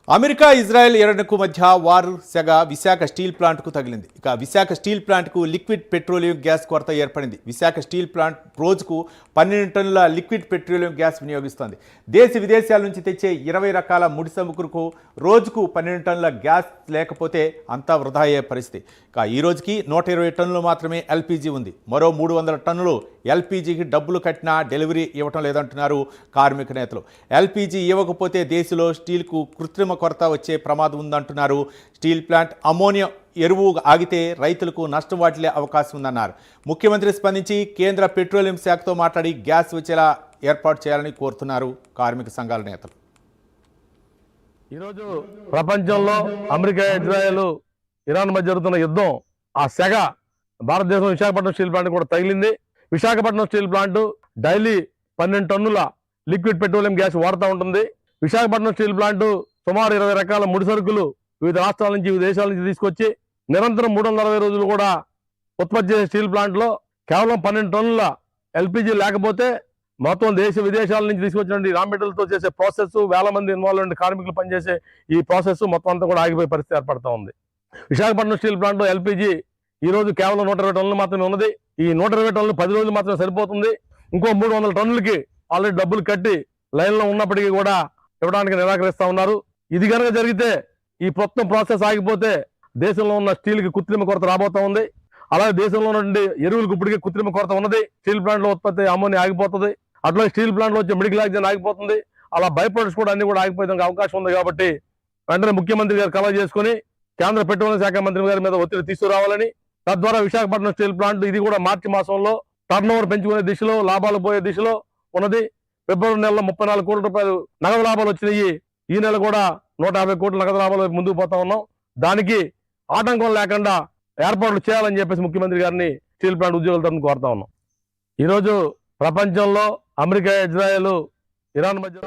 America Israel ఎరణకు మధ్య వారు సెగ Visakha steel ప్లాంట్కు తగిలింది. ఇక విశాఖ స్టీల్ ప్లాంట్కు లిక్విడ్ పెట్రోలియం గ్యాస్ కొరత ఏర్పడింది. విశాఖ స్టీల్ ప్లాంట్ రోజుకు 12 టన్నుల లిక్విడ్ పెట్రోలియం గ్యాస్ వినియోగిస్తోంది. దేశ విదేశాల నుంచి తెచ్చే 20 రకాల ముడి సముకులకు రోజుకు 12 టన్నుల గ్యాస్ లేకపోతే అంతా వృధా అయ్యే పరిస్థితి. ఇక ఈ రోజుకి 120 టన్నులు మాత్రమే ఎల్పీజీ ఉంది. మరో 300 టన్నులు ఎల్పీజీకి డబ్బులు కట్టినా డెలివరీ ఇవ్వటం లేదంటున్నారు కార్మిక నేతలు. ఎల్పీజీ ఇవ్వకపోతే దేశంలో స్టీల్కు కృత్రిమ కొరత వచ్చే ప్రమాదం ఉందంటున్నారు. స్టీల్ ప్లాంట్ అమోనియా ఎరువు ఆగితే రైతులకు నష్టం వాటిల్లే అవకాశం ఉందన్నారు. ముఖ్యమంత్రి స్పందించి కేంద్ర పెట్రోలియం శాఖతో మాట్లాడి గ్యాస్ వచ్చేలా ఏర్పాటు చేయాలని కోరుతున్నారు కార్మిక సంఘాల నేతలు. ఈరోజు ప్రపంచంలో అమెరికా, ఇజ్రాయెల్, ఇరాన్ మధ్య జరుగుతున్న యుద్ధం, ఆ సెగ భారతదేశం విశాఖపట్నం స్టీల్ ప్లాంట్ కూడా తగిలింది. విశాఖపట్నం స్టీల్ ప్లాంట్ డైలీ 12 టన్నుల లిక్విడ్ పెట్రోలియం గ్యాస్ వాడుతూ ఉంటుంది. విశాఖపట్నం స్టీల్ ప్లాంట్ సుమారు 20 రకాల ముడి సరుకులు వివిధ రాష్ట్రాల నుంచి, వివిధ దేశాల నుంచి తీసుకొచ్చి నిరంతరం 360 రోజులు కూడా ఉత్పత్తి చేసే స్టీల్ ప్లాంట్లో కేవలం 12 టన్నుల ఎల్పీజీ లేకపోతే మొత్తం దేశ విదేశాల నుంచి తీసుకొచ్చినటువంటి రా మెటీరియల్తో చేసే ప్రాసెస్, వేల మంది ఇన్వాల్వ్ అయిన కార్మికులు పనిచేసే ఈ ప్రాసెస్ మొత్తం అంతా కూడా ఆగిపోయే పరిస్థితి ఏర్పడుతూ ఉంది. విశాఖపట్నం స్టీల్ ప్లాంట్లో ఎల్పీజీ ఈ రోజు కేవలం 120 టన్నులు మాత్రమే ఉన్నది. ఈ 120 టన్నులు 10 రోజులు మాత్రమే సరిపోతుంది. ఇంకో 300 టన్నులకి ఆల్రెడీ డబ్బులు కట్టి లైన్లో ఉన్నప్పటికీ కూడా ఇవ్వడానికి నిరాకరిస్తూ ఉన్నారు. ఇది కనుక జరిగితే, ఈ మొత్తం ప్రాసెస్ ఆగిపోతే దేశంలో ఉన్న స్టీల్కి కృత్రిమ కొరత రాబోతా ఉంది. అలాగే దేశంలో ఉన్నటువంటి ఎరువులకు ఇప్పటికే కృత్రిమ కొరత ఉన్నది. స్టీల్ ప్లాంట్లో ఉత్పత్తి అమోనియా ఆగిపోతుంది. అట్లా స్టీల్ ప్లాంట్లో వచ్చే మెడికల్ ఆక్సిజన్ ఆగిపోతుంది. అలా బై ప్రొడక్ట్స్ కూడా అన్ని కూడా ఆగిపోయేందుకు అవకాశం ఉంది. కాబట్టి వెంటనే ముఖ్యమంత్రి గారు కలవ చేసుకుని కేంద్ర పెట్రోలియం శాఖ మంత్రి గారి మీద ఒత్తిడి తీసుకురావాలని, తద్వారా విశాఖపట్నం స్టీల్ ప్లాంట్ ఇది కూడా మార్చి మాసంలో టర్నోవర్ పెంచుకునే దిశలో, లాభాలు పోయే దిశలో ఉన్నది. ఫిబ్రవరి నెలలో 34 కోట్ల రూపాయలు నగదు లాభాలు వచ్చినాయి. ఈ నెల కూడా 150 కోట్ల నగదు లాభాలు ముందుకు పోతా ఉన్నాం. దానికి ఆటంకం లేకుండా ఏర్పాట్లు చేయాలని చెప్పేసి ముఖ్యమంత్రి గారిని స్టీల్ ప్లాంట్ ఉద్యోగుల తరఫున కోరుతా ఉన్నాం. ఈరోజు ప్రపంచంలో అమెరికా, ఇజ్రాయెల్, ఇరాన్ మధ్య